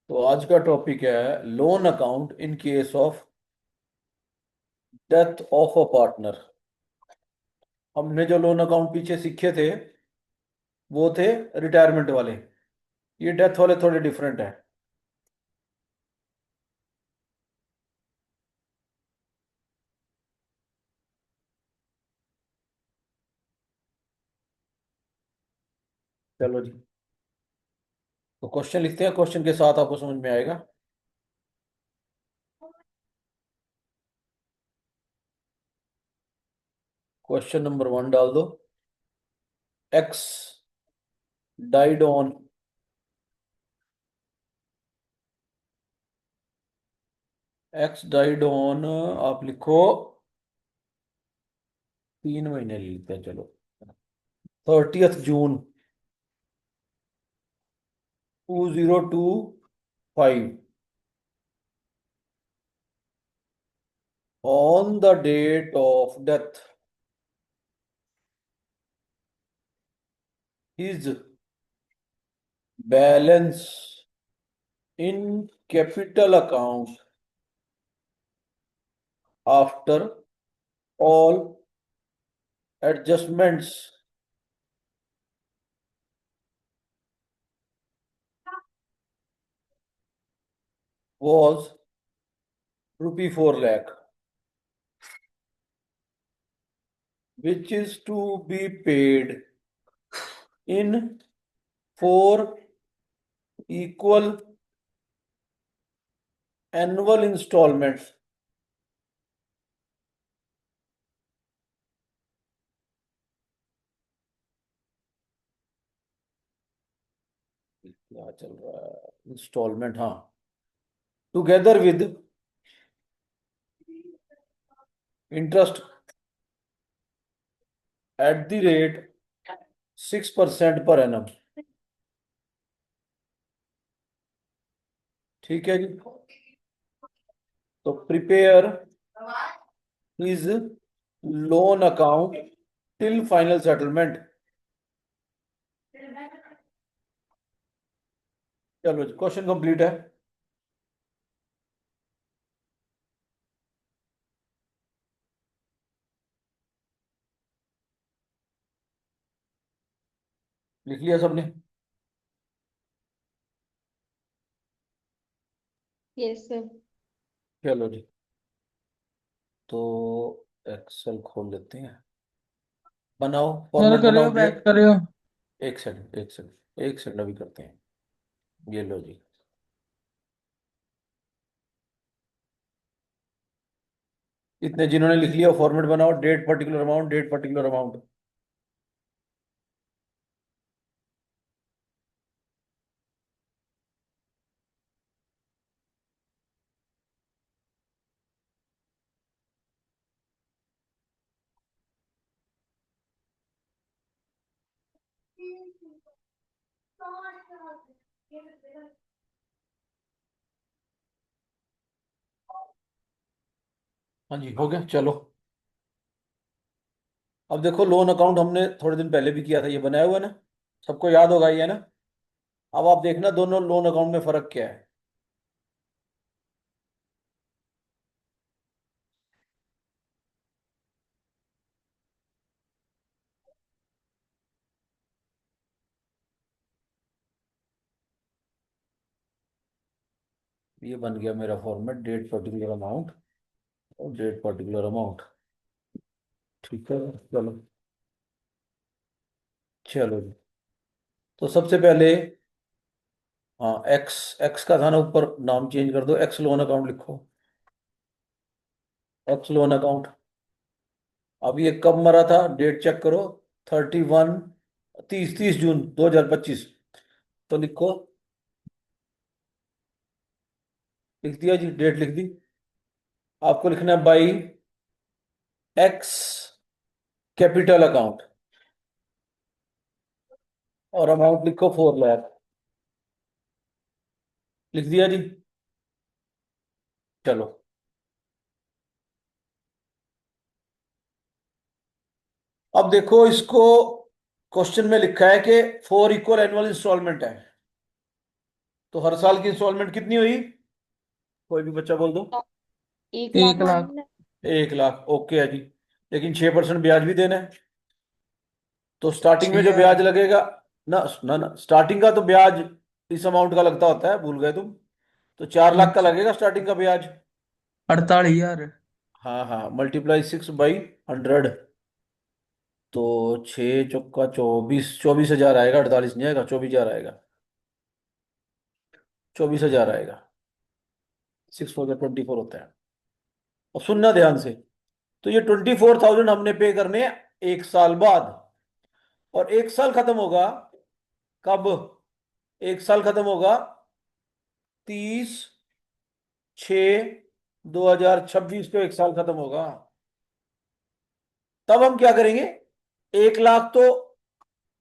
तो आज का टॉपिक है loan account in case of death of a partner. हमने जो लोन अकाउंट पीछे सीखे थे वो थे रिटायरमेंट वाले। ये डेथ वाले थोड़े डिफरेंट है। चलो जी। तो क्वेश्चन लिखते हैं, क्वेश्चन के साथ आपको समझ में आएगा। क्वेश्चन नंबर 1 डाल दो। X died on x died on आप लिखो 3 महीने ले लेते हैं, चलो 30th June 2025 on the date of death. His balance in capital account after all adjustments was rupee 4 lakh, which is to be paid in 4 equal annual installments. क्या चल रहा है? इंस्टॉलमेंट, हाँ। Together with interest at the rate 6% per annum. ठीक है जी। तो prepare his loan account till final settlement. चलो जी, question complete है। लिख लिया सबने? Yes sir. चलो जी। तो एक्सेल खोल लेते हैं, बनाओ सर फॉर्मेट बनाओ करियो, बैक डेट। करियो। एक सेकंड, एक सेकंड, एक सेकंड, अभी करते हैं। ये लो जी। इतने जिन्होंने लिख लिया फॉर्मेट बनाओ, date particular amount, date particular amount. हाँ जी, हो गया। चलो अब देखो, लोन अकाउंट हमने थोड़े दिन पहले भी किया था, ये बनाया हुआ है ना, सबको याद होगा ये, है ना। अब आप देखना दोनों लोन अकाउंट में फर्क क्या है। ये बन गया मेरा फॉर्मेट, डेट पर्टिकुलर अमाउंट और डेट पर्टिकुलर अमाउंट। ठीक है। चलो, चलो जी। तो सबसे पहले, हाँ, एक्स एक्स का था ना, ऊपर नाम चेंज कर दो, एक्स लोन अकाउंट लिखो। X loan account. अब ये कब मरा था, डेट चेक करो। 31, 30 June 2025। तो लिखो, लिख दिया जी, डेट लिख दी। आपको लिखना है बाई एक्स कैपिटल अकाउंट, और अमाउंट लिखो 4 लाख। लिख दिया जी। चलो, अब देखो इसको, क्वेश्चन में लिखा है कि 4 इक्वल एनुअल इंस्टॉलमेंट है। तो हर साल की इंस्टॉलमेंट कितनी हुई? कोई भी बच्चा बोल दो। 1 लाख 1 लाख। मांगना। 1 लाख, ओके है जी। लेकिन 6% ब्याज भी देना है। तो स्टार्टिंग में जो 6 हजार। ब्याज लगेगा, ना ना ना, स्टार्टिंग का तो ब्याज इस अमाउंट का लगता होता है, भूल गए तुम। तो 4 लाख का अच्छा, लगेगा स्टार्टिंग का ब्याज। 48 हजार। हाँ हाँ, मल्टीप्लाई 6/100। तो 6 चौका 24, 24 हजार आएगा, 48 नहीं आएगा, 24 हजार आएगा। 24 हजार आएगा। 6 4 24 होता है। और सुनना ध्यान से, तो ये 24,000 हमने पे करने हैं 1 साल बाद। और 1 साल खत्म होगा कब? 1 साल खत्म होगा 30/6/2026 को 1 साल खत्म होगा। तब हम क्या करेंगे? 1 लाख तो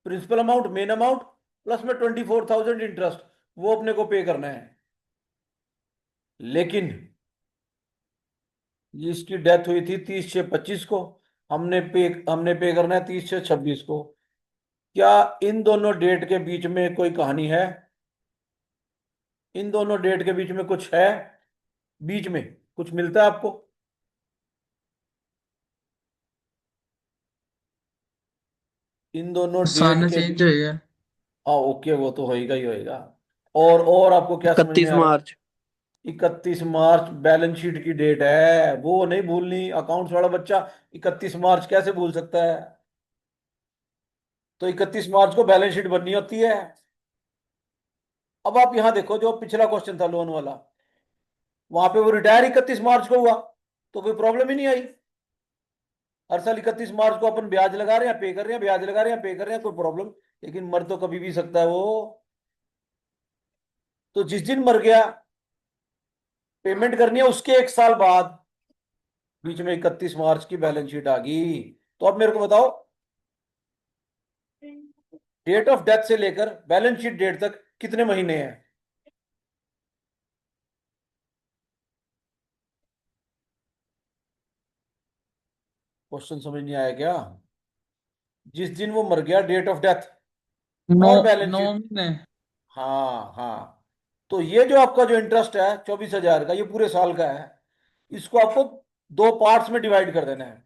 principal amount, main amount, plus में 24,000 इंटरेस्ट, वो अपने को पे करना है। लेकिन जिसकी डेथ हुई थी 30/6/25 को, हमने पे करना है 30/6/26 को। क्या इन दोनों डेट के बीच में कोई कहानी है? इन दोनों डेट के बीच में कुछ है? बीच में कुछ मिलता है आपको? इन दोनों डेट साल के चेंज होएगा। हाँ ओके, वो तो होएगा ही होएगा। और आपको क्या समझ में 31 आ रहा है? मार्च 31 मार्च बैलेंस शीट की डेट है, वो नहीं भूलनी। अकाउंट्स वाला बच्चा 31 मार्च कैसे भूल सकता है? तो 31 मार्च को बैलेंस शीट बननी होती है। अब आप यहां देखो, जो पिछला क्वेश्चन था लोन वाला, वहां पे वो रिटायर 31 मार्च को हुआ, तो कोई प्रॉब्लम ही नहीं आई। हर साल 31 मार्च को अपन ब्याज लगा रहे हैं, पे कर रहे हैं, ब्याज लगा रहे हैं, पे कर रहे हैं, कोई प्रॉब्लम। लेकिन मर तो कभी भी सकता है वो। तो जिस दिन मर गया, पेमेंट करनी है उसके 1 साल बाद, बीच में 31 मार्च की बैलेंस शीट आ गई। तो अब मेरे को बताओ, डेट ऑफ डेथ से लेकर बैलेंस शीट डेट तक कितने महीने हैं? क्वेश्चन समझ नहीं आया क्या? जिस दिन वो मर गया, डेट ऑफ डेथ नौ और बैलेंस नौ शीट। महीने हाँ हाँ। तो ये जो आपका जो इंटरेस्ट है 24 हजार का, ये पूरे साल का है। इसको आपको दो पार्ट्स में डिवाइड कर देना है।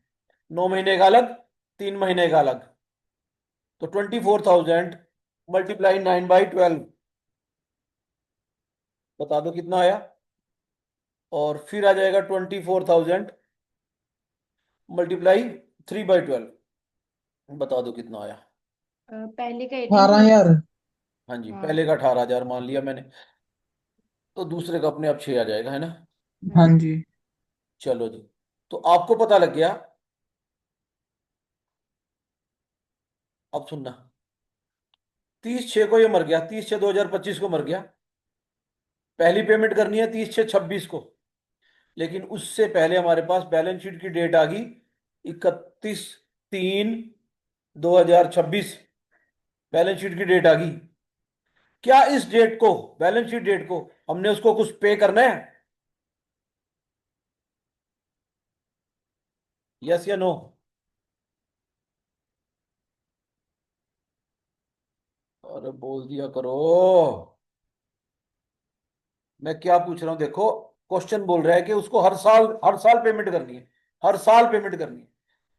9 महीने का अलग, 3 महीने का अलग। तो 24,000 मल्टीप्लाई 9/12, बता दो कितना आया। और फिर आ जाएगा 24,000 मल्टीप्लाई 3/12, बता दो कितना आया। पहले का 18,000। 18 हजार। हाँ जी, हाँ। पहले का 18 हजार मान लिया मैंने, तो दूसरे का अपने आप 6 आ जाएगा, है ना? हाँ हम्म। जी। चलो जी। तो आपको पता लग गया। अब सुनना, 30/6 को ये मर गया, 30/6/2025 को मर गया। पहली पेमेंट करनी है 30/6/26 को। लेकिन उससे पहले हमारे पास बैलेंस शीट की डेट आ गई 31/3/2026। बैलेंस शीट की डेट आ गई। क्या इस डेट को, बैलेंस शीट डेट को, हमने उसको कुछ पे करना है? यस या नो? अरे बोल दिया करो। मैं क्या पूछ रहा हूं देखो, क्वेश्चन बोल रहा है कि उसको हर साल पेमेंट करनी है। हर साल पेमेंट करनी है।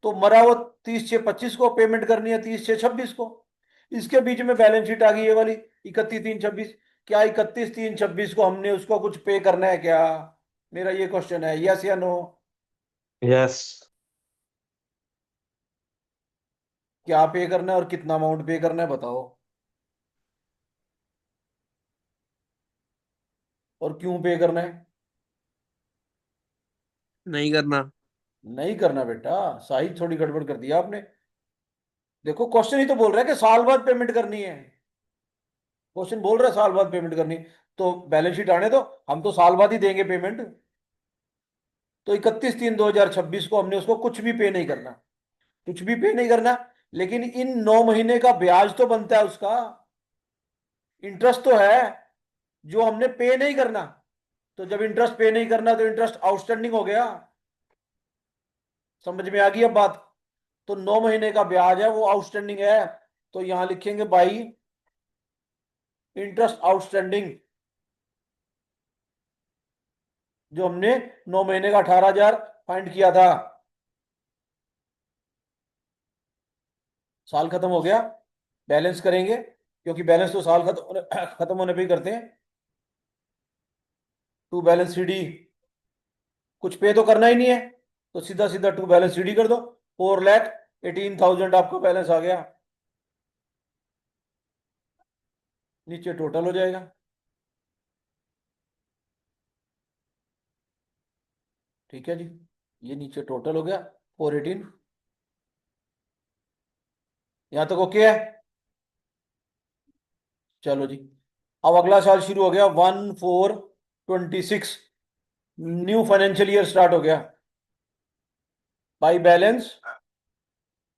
तो मरा वो 30/6/25 को पेमेंट करनी है, 30/6/26 को। इसके बीच में बैलेंस शीट आ गई ये वाली 31/3/26। क्या 31/3/26 को हमने उसको कुछ पे करना है क्या? मेरा ये क्वेश्चन है, यस या नो? यस। क्या पे करना है और कितना अमाउंट पे करना है, बताओ। और क्यों पे करना है? नहीं करना। नहीं करना बेटा, साहिब थोड़ी गड़बड़ कर दिया आपने। देखो क्वेश्चन ही तो बोल रहा है कि साल बाद पेमेंट करनी है। क्वेश्चन बोल रहा है साल बाद पेमेंट करनी है, तो बैलेंस शीट आने दो, हम तो साल बाद ही देंगे पेमेंट। तो 31/3/2026 को हमने उसको कुछ भी पे नहीं करना, कुछ भी पे नहीं करना। लेकिन इन 9 महीने का ब्याज तो बनता है उसका, इंटरेस्ट तो है, जो हमने पे नहीं करना। तो जब इंटरेस्ट पे नहीं करना, तो इंटरेस्ट आउटस्टैंडिंग हो गया। समझ में आ गई अब बात? तो 9 महीने का ब्याज है, वो आउटस्टैंडिंग है। तो यहां लिखेंगे बाई इंटरेस्ट आउटस्टैंडिंग। जो हमने 9 महीने का 18,000 फाइंड किया था। साल खत्म हो गया, बैलेंस करेंगे, क्योंकि बैलेंस तो साल खत्म होने पे ही करते हैं। टू बैलेंस सी डी, कुछ पे तो करना ही नहीं है, तो सीधा सीधा टू बैलेंस सी डी कर दो। 4,18,000 आपका बैलेंस आ गया, नीचे टोटल हो जाएगा। ठीक है जी, ये नीचे टोटल हो गया 418। यहां तक ओके है। चलो जी, अब अगला साल शुरू हो गया, 1/4/26, न्यू फाइनेंशियल ईयर स्टार्ट हो गया। By balance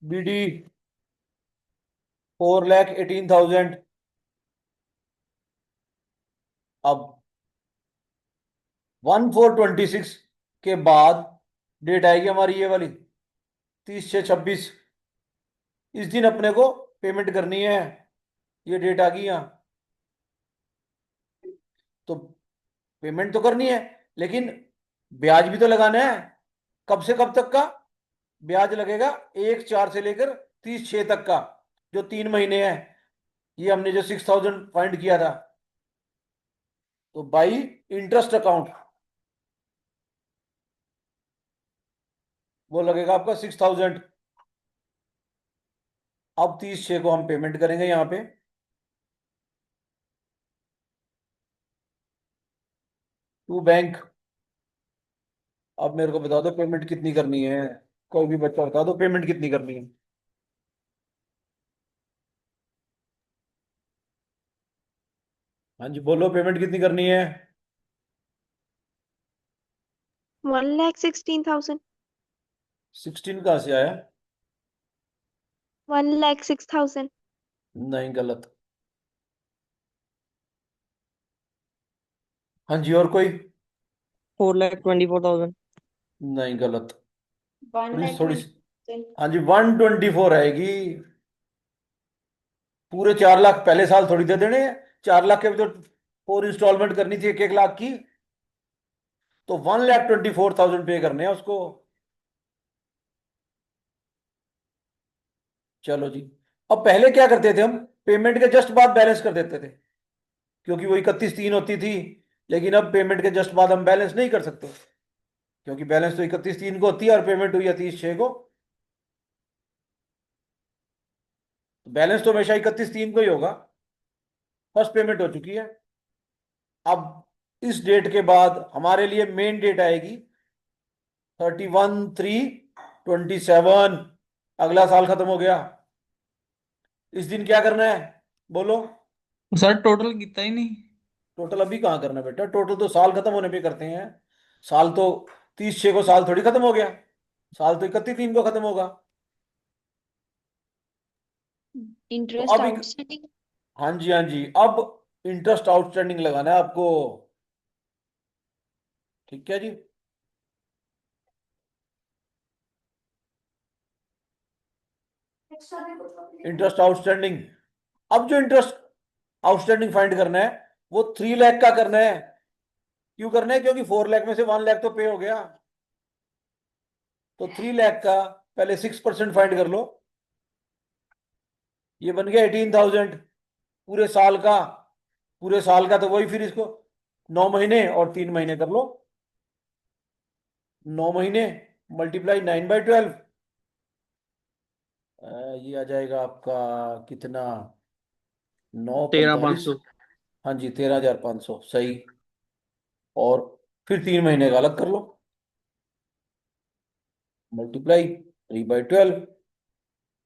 B D 4,18,000। अब 1/4/26 के बाद डेट आएगी हमारी ये वाली 30/6/26। इस दिन अपने को पेमेंट करनी है, ये डेट आ गई यहाँ। तो पेमेंट तो करनी है, लेकिन ब्याज भी तो लगाना है। कब से कब तक का ब्याज लगेगा? 1/4 से लेकर 30/6 तक का, जो 3 महीने है। ये हमने जो 6,000 फाइंड किया था, तो बाई इंटरेस्ट अकाउंट वो लगेगा आपका 6,000। अब 30/6 को हम पेमेंट करेंगे यहाँ पे। टू बैंक, अब मेरे को बता दो पेमेंट कितनी करनी है। कोई भी बच्चा बता दो पेमेंट कितनी करनी है। हाँ जी बोलो, पेमेंट कितनी करनी है? 1,16,000। 16 कहाँ से आया? 1,06,000। नहीं, गलत। हाँ जी, और कोई? 4,24,000। नहीं, गलत। वन थोड़ी लैख थोड़ी 20,000। हाँ जी, 124 आएगी। पूरे 4 लाख पहले साल थोड़ी दे देने हैं। 4 लाख के भी तो 4 इंस्टॉलमेंट करनी थी, 1-1 लाख की। तो 1,24,000 पे करने हैं उसको। चलो जी, अब पहले क्या करते थे हम? पेमेंट के जस्ट बाद बैलेंस कर देते थे, क्योंकि वो 31/3 होती थी। लेकिन अब पेमेंट के जस्ट बाद हम बैलेंस नहीं कर सकते, क्योंकि बैलेंस तो 31/3 को होती है और पेमेंट हुई है 30/6 को। बैलेंस तो हमेशा 31/3 को ही होगा। फर्स्ट पेमेंट हो चुकी है। अब इस डेट के बाद हमारे लिए मेन डेट आएगी 31/3/27। अगला साल खत्म हो गया। इस दिन क्या करना है बोलो? सर टोटल कितना ही नहीं। टोटल अभी कहाँ करना है बेटा? टोटल तो साल खत्म होने पे करते हैं। साल तो 30/6 को साल थोड़ी खत्म हो गया। साल तो 31/3 को खत्म होगा। तो इंटरेस्ट अब आउटस्टैंडिंग। हाँ जी, हाँ जी, अब इंटरेस्ट आउटस्टैंडिंग लगाना है आपको। ठीक है जी। इंटरेस्ट आउटस्टैंडिंग, अब जो इंटरेस्ट आउटस्टैंडिंग फाइंड करना है वो 3 लाख का करना है। क्यों करना है? क्योंकि 4 लाख में से 1 लाख तो पे हो गया। तो 3 लाख का पहले 6% फाइंड कर लो। ये बन गया 18,000 पूरे साल का। पूरे साल का तो वही, फिर इसको 9 महीने और 3 महीने कर लो। 9 महीने मल्टीप्लाई 9/12, ये आ जाएगा आपका कितना? 9/45। 13,500। हाँ जी, 13,500 सही। और फिर 3 महीने का अलग कर लो, मल्टीप्लाई 3/12,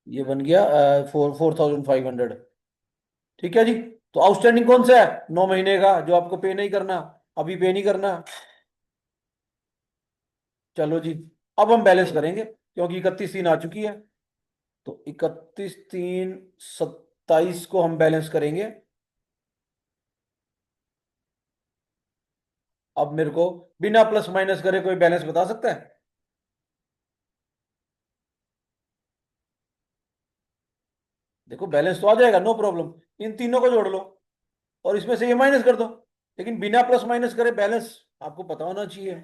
ये बन गया 4,500। ठीक है जी। तो आउटस्टैंडिंग कौन सा है? 9 महीने का, जो आपको पे नहीं करना, अभी पे नहीं करना। चलो जी, अब हम बैलेंस करेंगे, क्योंकि 31/3 आ चुकी है। तो 31/3/27 को हम बैलेंस करेंगे। अब मेरे को बिना प्लस माइनस करे कोई बैलेंस बता सकता है? देखो, बैलेंस तो आ जाएगा, नो प्रॉब्लम। इन तीनों को जोड़ लो और इसमें से ये माइनस कर दो। लेकिन बिना प्लस माइनस करे बैलेंस आपको पता होना चाहिए।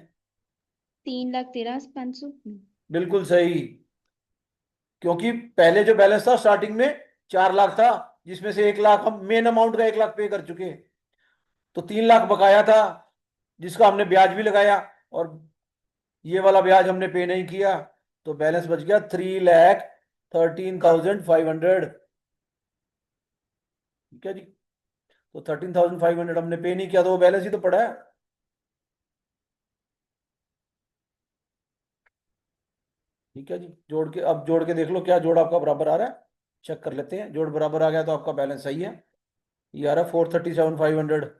3,13,500। बिल्कुल सही। क्योंकि पहले जो बैलेंस था स्टार्टिंग में 4 लाख था, जिसमें से 1 लाख हम मेन अमाउंट का 1 लाख पे कर चुके, तो 3 लाख बकाया था, जिसका हमने ब्याज भी लगाया, और ये वाला ब्याज हमने पे नहीं किया। तो बैलेंस बच गया 3,13,500। ठीक है जी। तो 13,500 हमने पे नहीं किया, तो वो बैलेंस ही तो पड़ा है। ठीक है जी। जोड़ के, अब जोड़ के देख लो क्या जोड़ आपका बराबर आ रहा है। चेक कर लेते हैं, जोड़ बराबर आ गया तो आपका बैलेंस सही है। ये आ रहा है 437,500।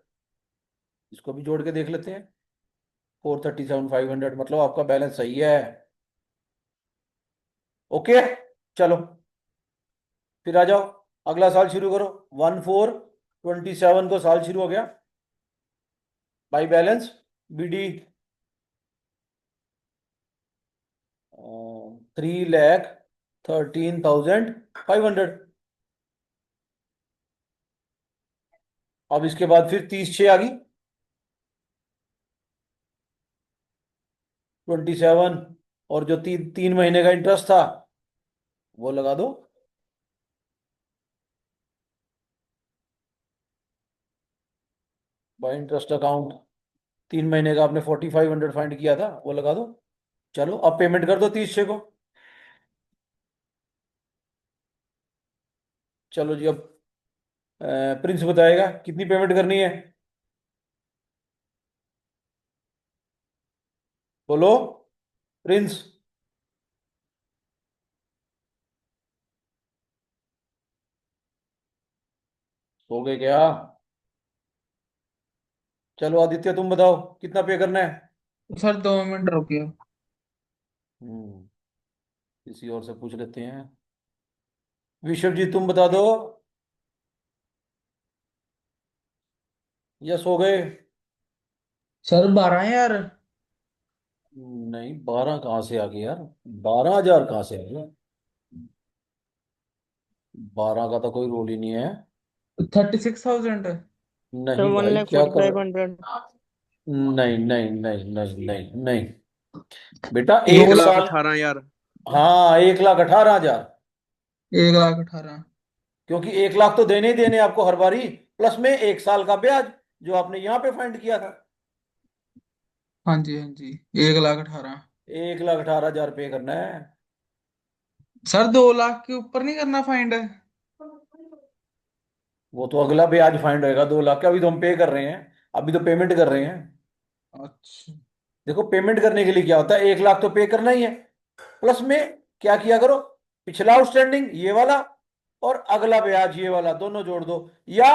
इसको भी जोड़ के देख लेते हैं। 437,500 मतलब आपका बैलेंस सही है। ओके। चलो फिर आ जाओ, अगला साल शुरू करो। 1/4/27 को साल शुरू हो गया। By balance BD 3,13,500। अब इसके बाद फिर 30/6 आ गई, 27। और जो 3 महीने का इंटरेस्ट था वो लगा दो। बाई इंटरेस्ट अकाउंट, 3 महीने का आपने 4,500 फाइंड किया था, वो लगा दो। चलो अब पेमेंट कर दो 30/6 को। चलो जी, अब प्रिंस बताएगा कितनी पेमेंट करनी है। बोलो प्रिंस। सो गए क्या? चलो आदित्य तुम बताओ कितना पे करना है। सर 2 मिनट रुकिए। हम्म किसी और से पूछ लेते हैं। विश्व जी तुम बता दो, या सो गए? सर 12 यार। नहीं, 12 कहाँ से आ गए यार? 12,000 कहाँ से आ गया? 12 का तो कोई रोल ही नहीं है। 36,000। नहीं वन भाई, लैख क्या फोर्टी कर? फाइव हंड्रेड नहीं नहीं नहीं नहीं नहीं नहीं, बेटा दो एक लाख साल। अठारह हजार हाँ, 1,18,000। 1,18,000। क्योंकि 1 लाख तो देने ही देने आपको हर बारी, प्लस में 1 साल का ब्याज जो आपने यहाँ पे फाइंड किया था। हाँ जी, हाँ जी। 1,18,000। 1,18,000 पे करना है। सर 2 लाख के ऊपर नहीं करना फाइंड? वो तो अगला ब्याज फाइंड होएगा 2 लाख का, अभी तो हम पे कर रहे हैं, अभी तो पेमेंट कर रहे हैं। अच्छा। देखो पेमेंट करने के लिए क्या होता है, 1 लाख तो पे करना ही है, प्लस में क्या किया करो, पिछला आउटस्टैंडिंग ये वाला और अगला ब्याज ये वाला दोनों जोड़ दो, या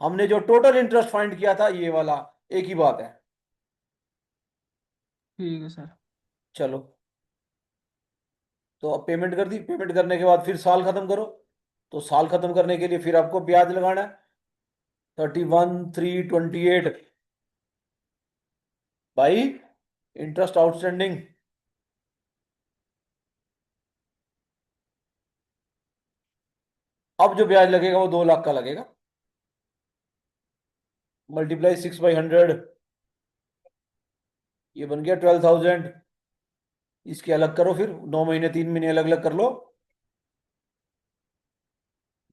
हमने जो टोटल इंटरेस्ट फाइंड किया था ये वाला, एक ही बात है। ठीक है सर। चलो, तो अब पेमेंट कर दी, पेमेंट करने के बाद फिर साल खत्म करो। तो साल खत्म करने के लिए फिर आपको ब्याज लगाना है, 31,328 बाई इंटरेस्ट आउटस्टैंडिंग। अब जो ब्याज लगेगा वो 2 लाख का लगेगा, मल्टीप्लाई 6/100, ये बन गया 12,000। इसके अलग करो, फिर 9 महीने 3 महीने अलग अलग कर लो,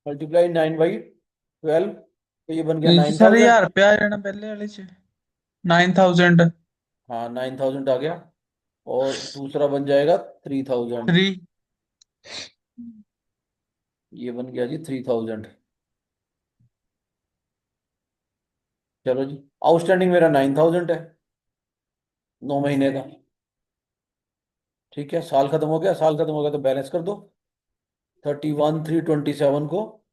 मल्टीप्लाई 9/12, तो ये बन गया सर 9,000। 1,000 रुपया आ जाना पहले वाले च। 9,000। हाँ 9,000 आ गया, और दूसरा बन जाएगा 3,000। 3। ये बन गया जी 3,000। चलो जी, आउटस्टैंडिंग मेरा 9,000 है, 9 महीने का। ठीक है, साल खत्म हो गया, साल खत्म हो गया तो बैलेंस कर दो। 31,327 को,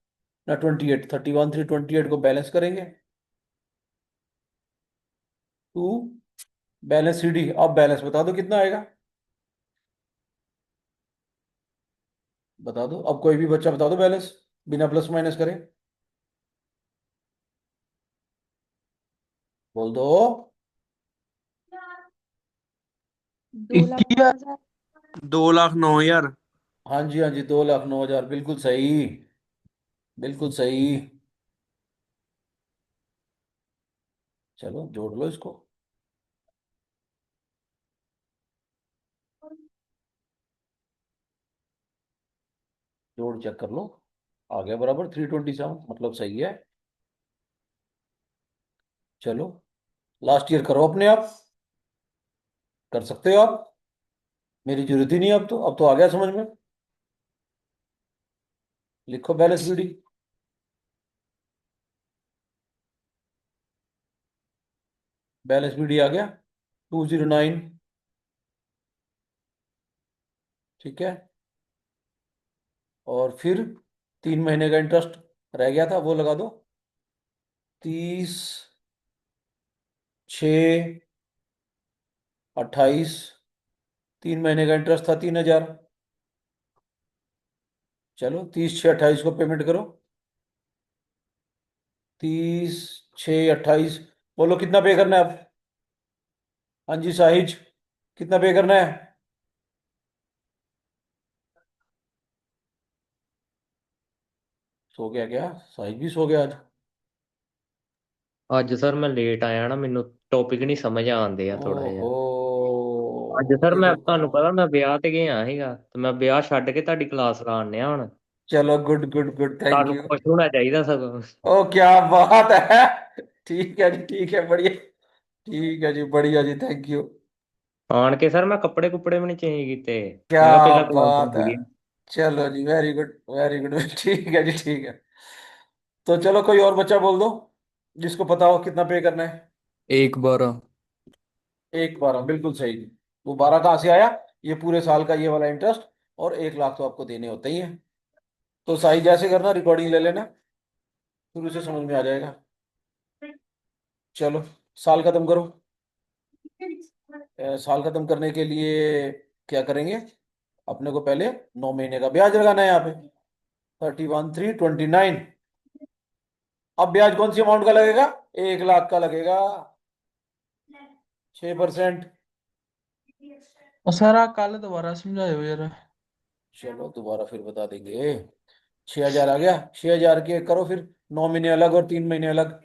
ना 28, 31,328 को बैलेंस करेंगे, टू बैलेंस CD। अब बैलेंस बता दो कितना आएगा, बता दो। अब कोई भी बच्चा बता दो बैलेंस, बिना प्लस माइनस करे, बोल दो। 21। 2,09,000। 2,09,000। हाँ जी हाँ जी, 2,09,000, बिल्कुल सही, बिल्कुल सही। चलो जोड़ लो इसको। कोड चेक कर लो, आ गया बराबर 327, मतलब सही है। चलो लास्ट ईयर करो अपने आप, कर सकते हो आप, मेरी जरूरत ही नहीं है अब तो आ गया समझ में। लिखो बैलेंस बीडी। बैलेंस बीडी आ गया 209। ठीक है, और फिर 3 महीने का इंटरेस्ट रह गया था, वो लगा दो। 30, 6, 28, 3 महीने का इंटरेस्ट था 3,000। चलो 30, 6, 28 को पेमेंट करो। 30, 6, 28, बोलो कितना पे करना है अब। हाँ जी साहिज, कितना पे करना है। सो गया क्या, साहिज भी सो गया आज। ਅੱਜ ਸਰ ਮੈਂ ਲੇਟ ਆਇਆ ਨਾ, ਮੈਨੂੰ ਟੌਪਿਕ ਨਹੀਂ ਸਮਝ ਆਉਂਦੇ ਆ ਥੋੜਾ ਜਿਹਾ। ओहो, ਅੱਜ ਸਰ ये ਮੈਂ तो, ਤੁਹਾਨੂੰ ਪਤਾ ਮੈਂ ਵਿਆਹ ਤੇ ਗਿਆ ਸੀਗਾ, ਤੇ ਮੈਂ ਵਿਆਹ ਛੱਡ ਕੇ ਤੁਹਾਡੀ ਕਲਾਸ ਲਾਣ ਡਿਆ ਹੁਣ। चलो गुड गुड गुड, थैंक ਤੁਹਾਨੂੰ यू। ਖੁਸ਼ ਹੋਣਾ ਚਾਹੀਦਾ ਸਗੋਂ। ओ क्या बात है, ठीक है जी, ठीक है, बढ़िया। ठीक है जी, बढ़िया जी, थैंक यू। ਆਣ ਕੇ ਸਰ ਮੈਂ ਕੱਪੜੇ ਕੁੱਪੜੇ ਵੀ ਨਹੀਂ ਚੇਂਜ ਕੀਤੇ। क्या ਮੈਂ ਕਿਹਾ ਪਹਿਲਾਂ ਕਲਾਸ बात है, ਹੁੰਦੀ ਹੈ। चलो जी, वेरी गुड वेरी गुड, ठीक है जी, ठीक है। तो चलो कोई और बच्चा बोल दो जिसको पता हो कितना पे करना है। 1/12। 1/12 बिल्कुल सही। वो 12 कहाँ से आया, ये पूरे साल का ये वाला इंटरेस्ट, और 1 लाख तो आपको देने होते ही हैं। तो साई जैसे करना, रिकॉर्डिंग ले लेना, शुरू से समझ में आ जाएगा। चलो साल खत्म करो। साल खत्म करने के लिए क्या करेंगे, अपने को पहले 9 महीने का ब्याज लगाना है यहाँ पे, 31,329। अब ब्याज कौन सी अमाउंट का लगेगा, 1 लाख का लगेगा, 6%। और सर आप कल दोबारा समझाओ यार। चलो दोबारा फिर बता देंगे। 6,000 आ गया, 6,000 के करो फिर, 9 महीने अलग और 3 महीने अलग।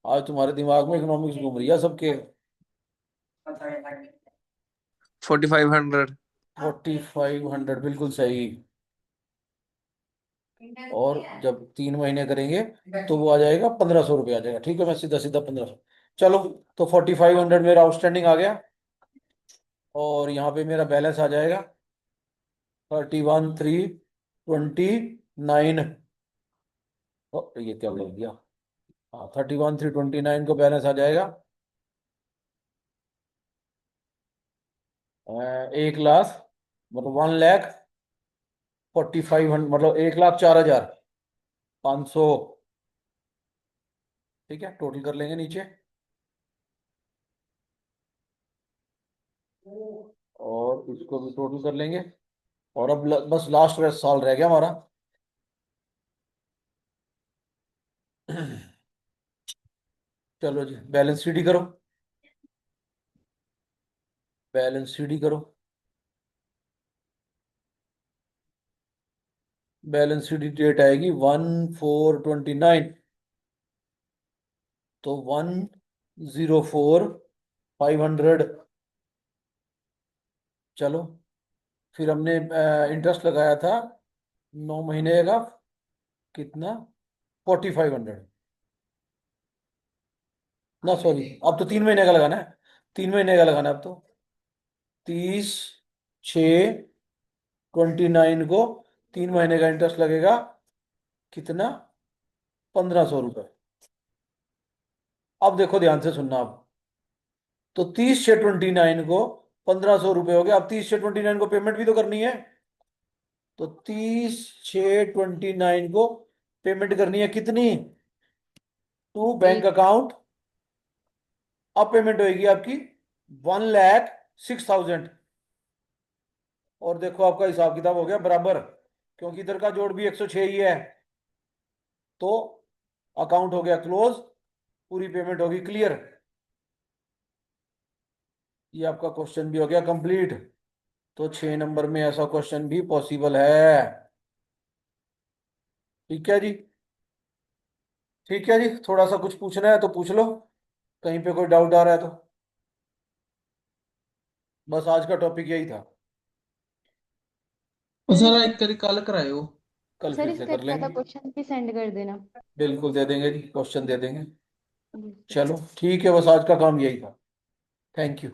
आज तुम्हारे दिमाग में इकोनॉमिक्स घूम रही है सबके। 4,500। 4,500 बिल्कुल सही। और जब 3 महीने करेंगे तो वो आ जाएगा 1,500 रुपये आ जाएगा। ठीक है, मैं सीधा सीधा 1,500। चलो, तो 4,500 मेरा आउटस्टैंडिंग आ गया, और यहाँ पे मेरा बैलेंस आ जाएगा 31,329। ये क्या बोल दिया, हाँ 31,329 को बैलेंस आ जाएगा 1 लाख, मतलब 1,45,000, मतलब 1,04,500। ठीक है, टोटल कर लेंगे नीचे, और इसको भी टोटल कर लेंगे। और अब बस लास्ट साल रह गया हमारा। चलो जी, बैलेंस शीट ही करो, बैलेंस शीट ही करो। बैलेंस शीट की डेट आएगी 1/4/29, तो 1,04,500। चलो, फिर हमने इंटरेस्ट लगाया था 9 महीने का, कितना, 4,500। ना सॉरी, अब तो 3 महीने का लगाना है, 3 महीने का लगाना है अब तो। 30, 6, 29 को 3 महीने का इंटरेस्ट लगेगा, कितना, 1,500 रुपये। अब देखो ध्यान से सुनना आप, तो 30, 6, 29 को 1,500 रुपये हो गया। अब 30, 6, 29 को पेमेंट भी तो करनी है, तो 30, 6, 29 को पेमेंट करनी है कितनी, टू बैंक एक अकाउंट। अब पेमेंट होगी आपकी 1,06,000। और देखो आपका हिसाब किताब हो गया बराबर, क्योंकि इधर का जोड़ भी 106 ही है, तो अकाउंट हो गया क्लोज, पूरी पेमेंट होगी क्लियर। ये आपका क्वेश्चन भी हो गया कंप्लीट। तो 6 नंबर में ऐसा क्वेश्चन भी पॉसिबल है। ठीक है जी, ठीक है जी, थोड़ा सा कुछ पूछना है तो पूछ लो, कहीं पे कोई डाउट आ रहा है तो। बस आज का टॉपिक यही था। ਉਹ ਸਰ ਇੱਕ ਵਾਰੀ ਕੱਲ ਕਰਾਇਓ कल सर फिर से इसका कर ज्यादा लेंगे, क्वेश्चन भी सेंड कर देना। बिल्कुल दे देंगे जी, क्वेश्चन दे देंगे। जी, सर। चलो ठीक है, बस आज का काम यही था। Thank you.